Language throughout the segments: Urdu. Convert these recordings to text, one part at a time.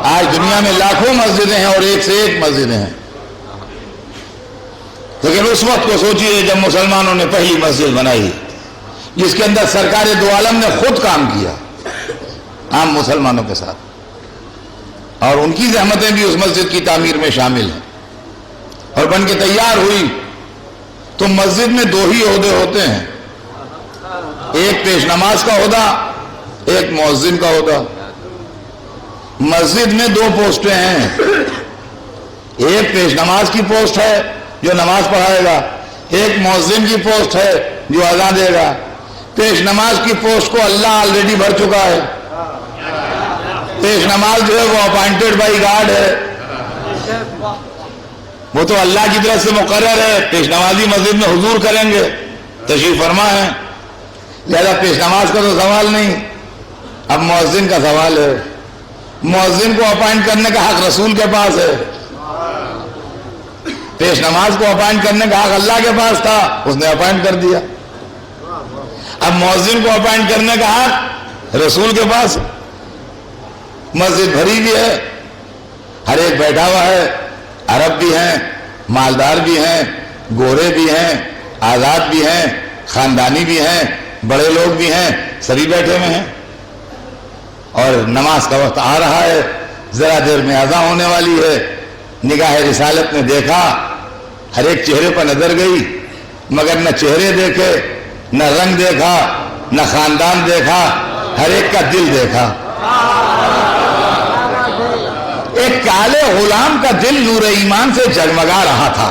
آج دنیا میں لاکھوں مسجدیں ہیں اور ایک سے ایک مسجدیں ہیں، لیکن اس وقت کو سوچیے جب مسلمانوں نے پہلی مسجد بنائی جس کے اندر سرکار دو عالم نے خود کام کیا عام مسلمانوں کے ساتھ، اور ان کی زحمتیں بھی اس مسجد کی تعمیر میں شامل ہیں، اور بن کے تیار ہوئی۔ تو مسجد میں دو ہی عہدے ہوتے ہیں، ایک پیش نماز کا عہدہ، ایک مؤذن کا عہدہ۔ مسجد میں دو پوسٹیں ہیں، ایک پیش نماز کی پوسٹ ہے جو نماز پڑھائے گا، ایک مؤذن کی پوسٹ ہے جو اذان دے گا۔ پیش نماز کی پوسٹ کو اللہ آلریڈی بھر چکا ہے، پیش نماز جو ہے وہ اپائنٹڈ بائی گاڈ ہے، وہ تو اللہ کی طرف سے مقرر ہے، پیش نمازی مسجد میں حضور کریں گے، تشریف فرما ہے، لہذا پیش نماز کا تو سوال نہیں۔ اب مؤذن کا سوال ہے، مؤذن کو اپائنٹ کرنے کا حق رسول کے پاس ہے، پیش نماز کو اپائنٹ کرنے کا حق اللہ کے پاس تھا، اس نے اپائنٹ کر دیا۔ اب مؤذن کو اپائنٹ کرنے کا حق رسول کے پاس ہے۔ مسجد بھری بھی ہے، ہر ایک بیٹھا ہوا ہے، عرب بھی ہیں، مالدار بھی ہیں، گورے بھی ہیں، آزاد بھی ہیں، خاندانی بھی ہیں، بڑے لوگ بھی ہیں، سبھی بیٹھے ہوئے ہیں، اور نماز کا وقت آ رہا ہے، ذرا دیر میں اذان ہونے والی ہے۔ نگاہ رسالت نے دیکھا، ہر ایک چہرے پر نظر گئی، مگر نہ چہرے دیکھے، نہ رنگ دیکھا، نہ خاندان دیکھا، ہر ایک کا دل دیکھا۔ ایک کالے غلام کا دل نور ایمان سے جگمگا رہا تھا،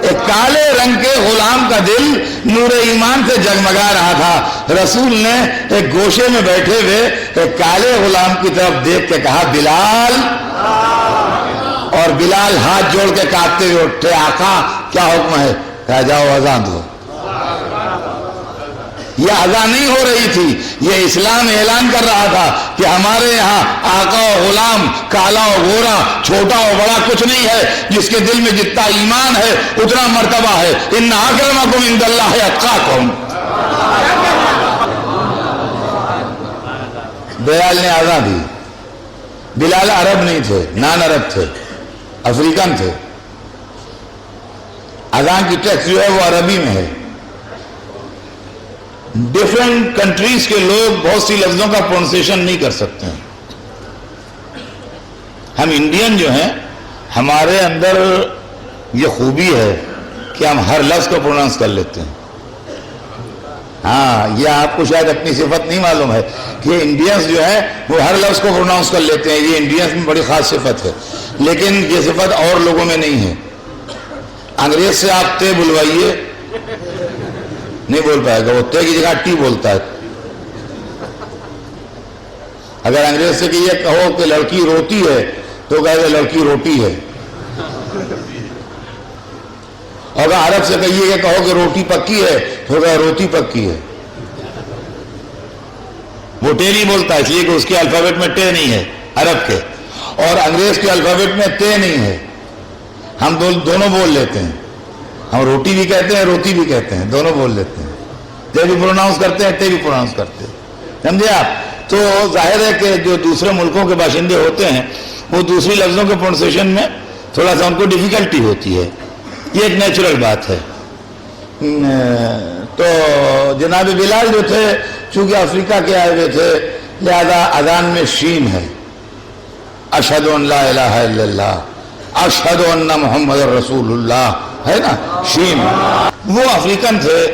ایک کالے رنگ کے غلام کا دل نور ایمان سے جگمگا رہا تھا۔ رسول نے ایک گوشے میں بیٹھے ہوئے ایک کالے غلام کی طرف دیکھ کے کہا بلال، اور بلال ہاتھ جوڑ کے کانپتے ہوئے اٹھے، آقا کیا حکم ہے؟ کہا جاؤ اذان دو۔ یہ اذان نہیں ہو رہی تھی، یہ اسلام اعلان کر رہا تھا کہ ہمارے یہاں آقا و غلام، کالا و گورا، چھوٹا و بڑا کچھ نہیں ہے، جس کے دل میں جتنا ایمان ہے اتنا مرتبہ ہے۔ ان اکرمکم عند اللہ اتقاکم۔ بلال نے اذان دی۔ بلال عرب نہیں تھے، نان عرب تھے، افریقن تھے۔ اذان کی ٹیکسٹ جو ہے وہ عربی میں ہے۔ ڈیفرنٹ کنٹریز کے لوگ بہت سی لفظوں کا پروننسیشن نہیں کر سکتے ہیں۔ ہم انڈین جو ہیں، ہمارے اندر یہ خوبی ہے کہ ہم ہر لفظ کو پروننس کر لیتے ہیں۔ ہاں، یہ آپ کو شاید اپنی صفت نہیں معلوم ہے کہ انڈینز جو ہیں وہ ہر لفظ کو پروننس کر لیتے ہیں، یہ انڈینز میں بڑی خاص صفت ہے، لیکن یہ صفت اور لوگوں میں نہیں ہے۔ انگریز سے آپ تے بلوائیے، نہیں بول پائے گا، وہ تے کی جگہ ٹی بولتا ہے۔ اگر انگریز سے کہ یہ کہو کہ لڑکی روتی ہے تو کہے گا لڑکی روٹی ہے، اور اگر عرب سے کہیے کہ کہو کہ روٹی پکی ہے تو کہے روٹی پکی ہے۔ وہ ٹے نہیں بولتا اس لیے کہ اس کے الفابیٹ میں ٹے نہیں ہے عرب کے، اور انگریز کے الفابیٹ میں تے نہیں ہے۔ ہم دونوں بول لیتے ہیں، ہم روٹی بھی کہتے ہیں، روٹی بھی کہتے ہیں، دونوں بول لیتے ہیں، تے بھی پروناؤنس کرتے ہیں، تے بھی پروناؤنس کرتے ہیں، سمجھے آپ؟ تو ظاہر ہے کہ جو دوسرے ملکوں کے باشندے ہوتے ہیں وہ دوسری لفظوں کے پروننسیشن میں تھوڑا سا ان کو ڈیفیکلٹی ہوتی ہے، یہ ایک نیچرل بات ہے۔ تو جناب بلال جو تھے چونکہ افریقہ کے آئے ہوئے تھے، لہذا اذان میں شین ہے، اشہد ان لا الہ الا اللہ، اشہد ان محمد رسول اللہ، ہے نا، شین۔ وہ افریقن تھے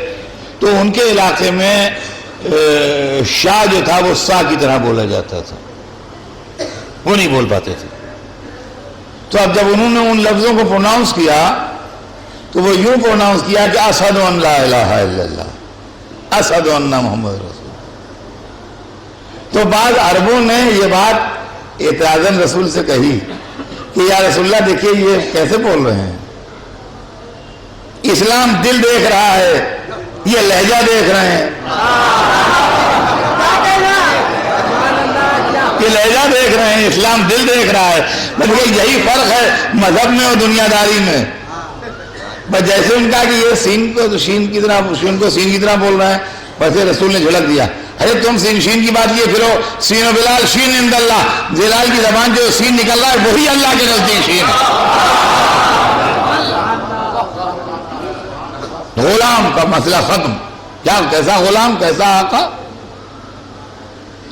تو ان کے علاقے میں شاہ جو تھا وہ سا کی طرح بولا جاتا تھا، وہ نہیں بول پاتے تھے۔ تو اب جب انہوں نے ان لفظوں کو پروناؤنس کیا تو وہ یوں پروناؤنس کیا کہ اشہد ان لا الہ الا اللہ، اشہد ان محمد رسول۔ تو بعض عربوں نے یہ بات اعتراضاً رسول سے کہی کہ یا رسول اللہ دیکھیے یہ کیسے بول رہے ہیں، اسلام دل دیکھ رہا ہے، یہ لہجہ دیکھ رہے ہیں، یہ لہجہ دیکھ رہے ہیں، اسلام دل دیکھ رہا ہے۔ بلکہ یہی فرق ہے مذہب میں اور دنیا داری میں۔ بس جیسے ان کا کہ یہ سین کو شین کی طرح، شین کو سین کی طرح بول رہا ہے، ویسے رسول نے جھلک دیا ارے تم سین شین کی بات لیے پھرو، سین و بلال شین عند اللہ، بلال کی زبان جو سین نکل رہا ہے وہی اللہ کے نزدیک شین ہے۔ غلام کا مسئلہ ختم، کیا کیسا غلام کیسا آقا۔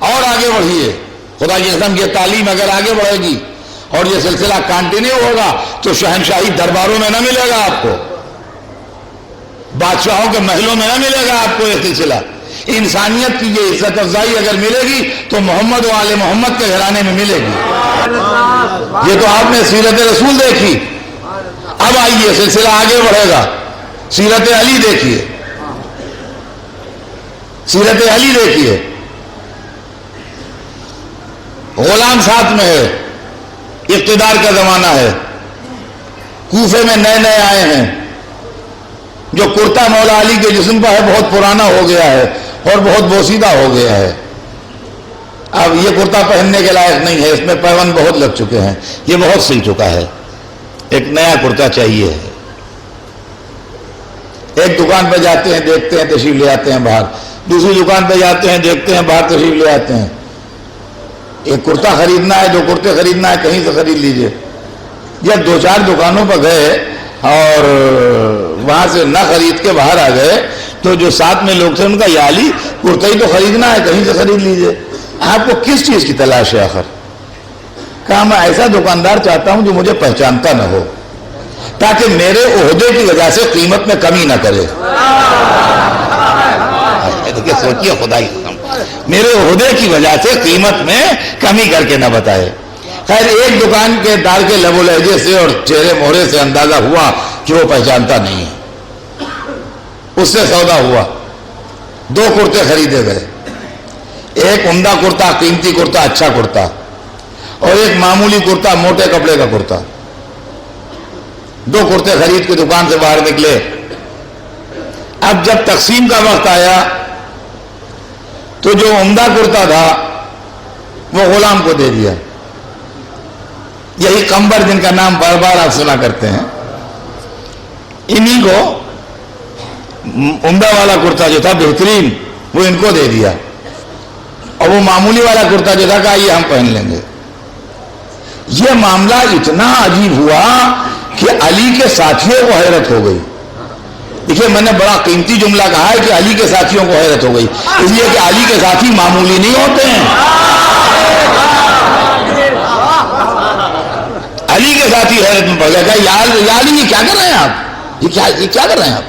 اور آگے بڑھیے، خدا کی قسم یہ تعلیم اگر آگے بڑھے گی اور یہ سلسلہ کنٹینیو ہوگا تو شہنشاہی درباروں میں نہ ملے گا آپ کو، بادشاہوں کے محلوں میں نہ ملے گا آپ کو یہ سلسلہ۔ انسانیت کی یہ عزت افزائی اگر ملے گی تو محمد و آل محمد کے گھرانے میں ملے گی۔ یہ تو آپ نے سیرت رسول دیکھی، اب آئیے سلسلہ آگے بڑھے گا، سیرت علی دیکھیے، سیرت علی دیکھیے۔ غلام ساتھ میں ہے، اقتدار کا زمانہ ہے، کوفے میں نئے نئے آئے ہیں، جو کرتا مولا علی کے جسم پر ہے بہت پرانا ہو گیا ہے اور بہت بوسیدہ ہو گیا ہے، اب یہ کرتا پہننے کے لائق نہیں ہے، اس میں پیون بہت لگ چکے ہیں، یہ بہت سل چکا ہے، ایک نیا کرتا چاہیے ہے۔ ایک دکان پہ جاتے ہیں، دیکھتے ہیں، تشریف لے آتے ہیں باہر، دوسری دکان پہ جاتے ہیں، دیکھتے ہیں، باہر تشریف لے آتے ہیں۔ ایک کرتا خریدنا ہے، دو کرتے خریدنا ہے، کہیں سے خرید لیجئے۔ جب دو چار دکانوں پر گئے اور وہاں سے نہ خرید کے باہر آ گئے تو جو ساتھ میں لوگ تھے ان کا یا علی کرتا ہی تو خریدنا ہے، کہیں سے خرید لیجئے، آپ کو کس چیز کی تلاش ہے آخر؟ کہا میں ایسا دکاندار چاہتا ہوں جو مجھے پہچانتا نہ ہو، تاکہ میرے عہدے کی وجہ سے قیمت میں کمی نہ کرے۔ دیکھیں سوچیے، خدا کی قسم، میرے عہدے کی وجہ سے قیمت میں کمی کر کے نہ بتائے۔ خیر ایک دکان کے دار کے لب و لہجے سے اور چہرے مہرے سے اندازہ ہوا کہ وہ پہچانتا نہیں ہے، اس سے سودا ہوا، دو کرتے خریدے گئے، ایک عمدہ کرتا، قیمتی کرتا، اچھا کرتا، اور ایک معمولی کرتا، موٹے کپڑے کا کرتا۔ دو کرتے خرید کے دکان سے باہر نکلے، اب جب تقسیم کا وقت آیا تو جو عمدہ کرتا تھا وہ غلام کو دے دیا، یہی قمبر جن کا نام بار بار آپ سنا کرتے ہیں، انہی کو عمدہ والا کرتا جو تھا بہترین وہ ان کو دے دیا، اور وہ معمولی والا کرتا جو تھا کہا یہ ہم پہن لیں گے۔ یہ معاملہ اتنا عجیب ہوا کہ علی کے ساتھیوں کو حیرت ہو گئی۔ دیکھیے میں نے بڑا قیمتی جملہ کہا ہے کہ علی کے ساتھیوں کو حیرت ہو گئی، اس لیے کہ علی کے ساتھی معمولی نہیں ہوتے ہیں۔ علی کے ساتھی حیرت میں پڑ گیا کہ یا علی یہ کیا کر رہے ہیں آپ، یہ کیا کر رہے ہیں آپ،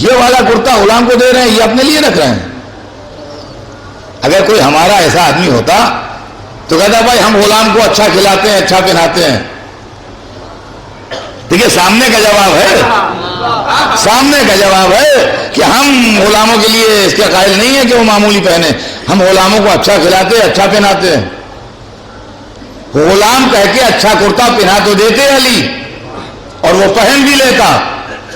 یہ والا کرتا غلام کو دے رہے ہیں، یہ اپنے لیے رکھ رہے ہیں۔ اگر کوئی ہمارا ایسا آدمی ہوتا تو کہتا بھائی ہم غلام کو اچھا کھلاتے ہیں، اچھا پہناتے ہیں۔ دیکھیے سامنے کا جواب ہے، سامنے کا جواب ہے کہ ہم غلاموں کے لیے اس کے قائل نہیں ہیں کہ وہ معمولی پہنے، ہم غلاموں کو اچھا کھلاتے ہیں، اچھا پہناتے ہیں۔ غلام کہہ کے اچھا کرتا پہنا تو دیتے علی اور وہ پہن بھی لیتا،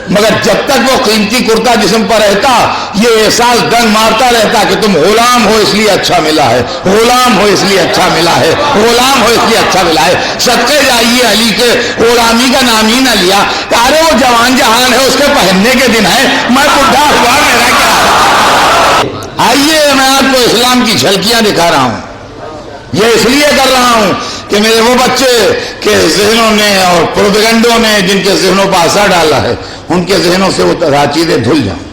مگر جب تک وہ قیمتی کرتا جسم پر رہتا یہ احساس دن مارتا رہتا کہ تم غلام ہو اس لیے اچھا ملا ہے، غلام ہو اس لیے اچھا ملا ہے، غلام ہو اس لیے اچھا ملا ہے۔ صدقے جائیے علی کے غلامی کا نام ہی نہ لیا، ارے وہ جوان جہان ہے، اس کے پہننے کے دن ہے، میں بڈھا ہوا میرا کیا۔ آئیے میں آپ کو اسلام کی جھلکیاں دکھا رہا ہوں، یہ اس لیے کر رہا ہوں کہ میرے وہ بچے کے ذہنوں نے اور پروپیگنڈوں نے جن کے ذہنوں پر اثر ڈالا ہے ان کے ذہنوں سے وہ چیزیں دھل جائیں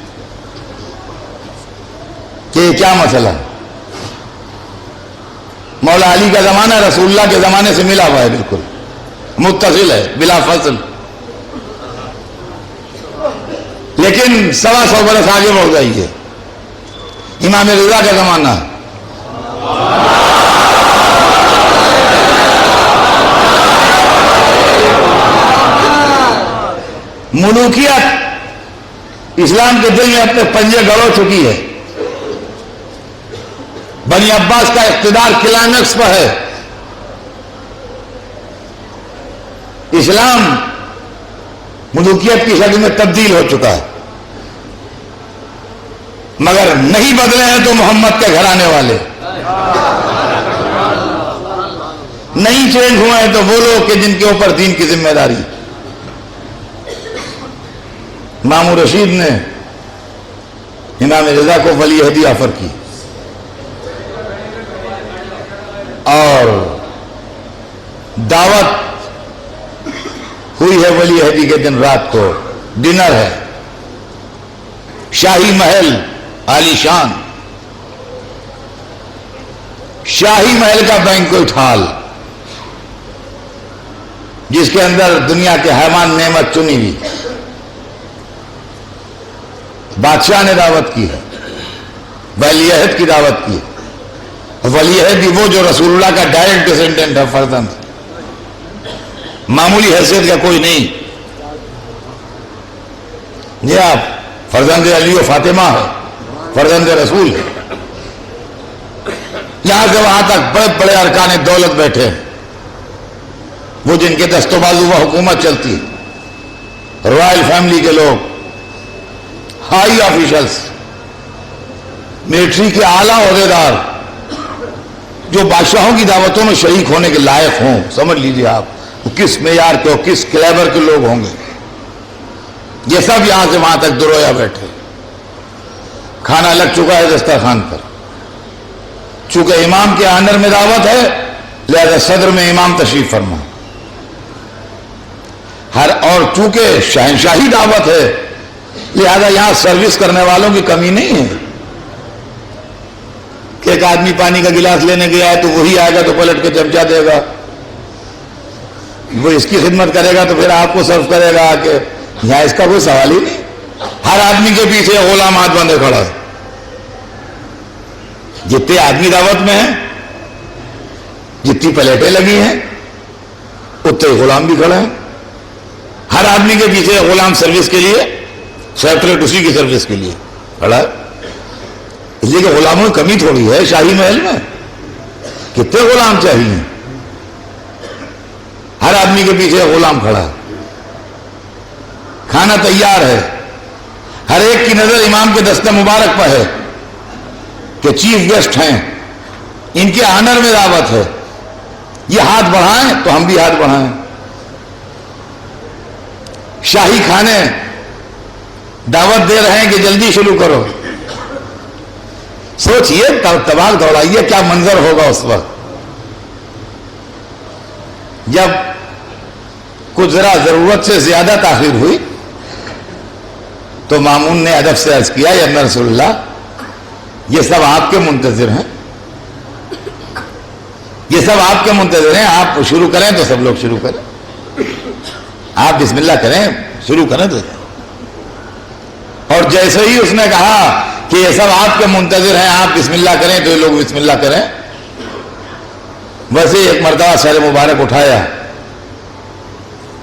کہ یہ کیا مسئلہ ہے۔ مولا علی کا زمانہ رسول اللہ کے زمانے سے ملا ہوا ہے، بالکل متصل ہے بلا فصل، لیکن 125 برس آگے بڑھ جائیے، امام رضا کا زمانہ ہے، ملوکیت اسلام کے دل میں اپنے پنجے گڑو چکی ہے، بنی عباس کا اقتدار کلائمیکس پر ہے، اسلام ملوکیت کی شکل میں تبدیل ہو چکا ہے، مگر نہیں بدلے ہیں تو محمد کے گھرانے والے، نہیں چینج ہوئے ہیں تو وہ لوگ کہ جن کے اوپر دین کی ذمہ داری۔ مامو رشید نے امام رضا کو ولی عہدی آفر کی اور دعوت ہوئی ہے ولی عہدی کے دن رات کو ڈنر ہے، شاہی محل عالی شان، شاہی محل کا بینکویٹ ہال جس کے اندر دنیا کے حیوان نعمت چنی ہوئی، بادشاہ نے دعوت کی ہے، ولی عہد کی دعوت کی ہے۔ ولی عہد بھی وہ جو رسول اللہ کا ڈائریکٹ ڈسینڈنٹ ہے، فرزند، معمولی حیثیت کا کوئی نہیں۔ یہ آپ فرزند علی و فاطمہ ہے، فرزند رسول ہے۔ یہاں سے وہاں تک بڑے بڑے ارکان دولت بیٹھے ہیں، وہ جن کے دست و بازو وہ حکومت چلتی ہے، رائل فیملی کے لوگ، ہائی آفیشلز، ملٹری کے اعلیٰ عہدیدار جو بادشاہوں کی دعوتوں میں شریک ہونے کے لائق ہوں۔ سمجھ لیجیے آپ وہ کس معیار کے اور کس کلیبر کے لوگ ہوں گے۔ یہ سب یہاں سے وہاں تک درویا بیٹھے، کھانا لگ چکا ہے دسترخوان پر۔ چونکہ امام کے آنر میں دعوت ہے لہذا صدر میں امام تشریف فرما، اور چونکہ شہنشاہی دعوت ہے لہذا یہاں سروس کرنے والوں کی کمی نہیں ہے کہ ایک آدمی پانی کا گلاس لینے گیا ہے تو وہی آئے گا تو پلٹ کے چمچہ دے گا، وہ اس کی خدمت کرے گا تو پھر آپ کو سرو کرے گا کہ یہاں اس کا کوئی سوال ہی نہیں۔ ہر آدمی کے پیچھے غلام ہاتھ باندھے کھڑا ہے، جتنے آدمی دعوت میں ہیں، جتنی پلیٹیں لگی ہیں، اتنے غلام بھی کھڑے ہیں۔ ہر آدمی کے پیچھے غلام سروس کے لیے سیپریٹ اسی کی سروس کے لیے کھڑا ہے، اس لیے کہ غلاموں کی کمی تھوڑی ہے شاہی محل میں، کتنے غلام چاہیے، ہر آدمی کے پیچھے غلام کھڑا ہے، کھانا تیار ہے، ہر ایک کی نظر امام کے دست مبارک پر ہے کہ چیف گیسٹ ہیں، ان کے آنر میں دعوت ہے، یہ ہاتھ بڑھائیں تو ہم بھی ہاتھ بڑھائیں۔ شاہی کھانے دعوت دے رہے ہیں کہ جلدی شروع کرو، سوچئے تباہ دوڑائیے کیا منظر ہوگا اس وقت جب کچھ ذرا ضرورت سے زیادہ تاخیر ہوئی تو مامون نے ادب سے عرض کیا، یا رسول اللہ یہ سب آپ کے منتظر ہیں، یہ سب آپ کے منتظر ہیں، آپ شروع کریں تو سب لوگ شروع کریں، آپ بسم اللہ کریں، شروع کریں تو۔ اور جیسے ہی اس نے کہا کہ یہ سب آپ کے منتظر ہیں، آپ بسم اللہ کریں تو یہ لوگ بسم اللہ کریں، ویسے ایک مرتبہ سر مبارک اٹھایا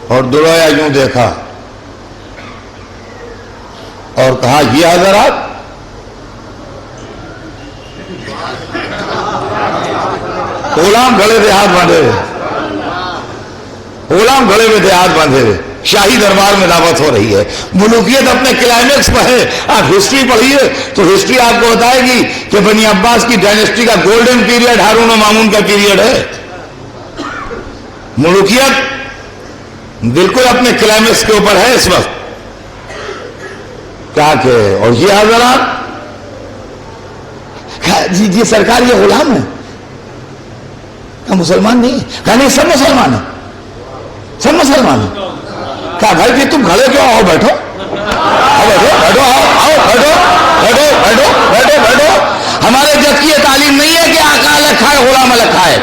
اور درویا یوں دیکھا اور کہا یہ حضرات غلام گھڑے پہ ہاتھ باندھے ہوئے، غلام گھڑے پہ ہاتھ باندھے ہوئے، شاہی دربار میں دعوت ہو رہی ہے، ملوکیت اپنے کلائمیکس پر ہے۔ آپ ہسٹری پڑھیے تو ہسٹری آپ کو بتائے گی کہ بنی عباس کی ڈائنیسٹی کا گولڈن پیریڈ ہارون و مامون کا پیریڈ ہے، ملوکیت بالکل اپنے کلائمیکس کے اوپر ہے اس وقت۔ کیا کہ اور یہ حضرات جی جی سرکار یہ غلام ہے، کیا مسلمان نہیں؟ کہا نہیں سب مسلمان ہیں، سب مسلمان ہیں۔ کہا بھائی کہ تم کھڑے کیوں؟ آؤ بیٹھو، آؤ بیٹھو، بیٹھو، آؤ بیٹھو، بیٹھو، بیٹھو، بیٹھو، بیٹھو۔ ہمارے جد کی یہ تعلیم نہیں ہے کہ آقا الگ کھائے غلام الگ کھائے۔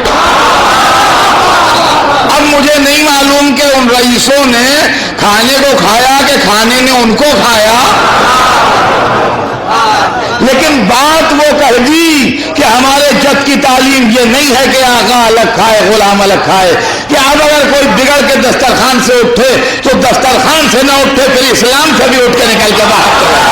اب مجھے نہیں معلوم کہ ان رئیسوں نے کھانے کو کھایا کہ کھانے نے ان کو کھایا، لیکن بات وہ کہہ دی کہ ہمارے جد کی تعلیم یہ نہیں ہے کہ آقا الگ کھائے غلام الگ کھائے، کہ اب اگر کوئی بگڑ کے دسترخوان سے اٹھے تو دسترخوان سے نہ اٹھے، پھر اسلام سے بھی اٹھ کے نکل کے باہر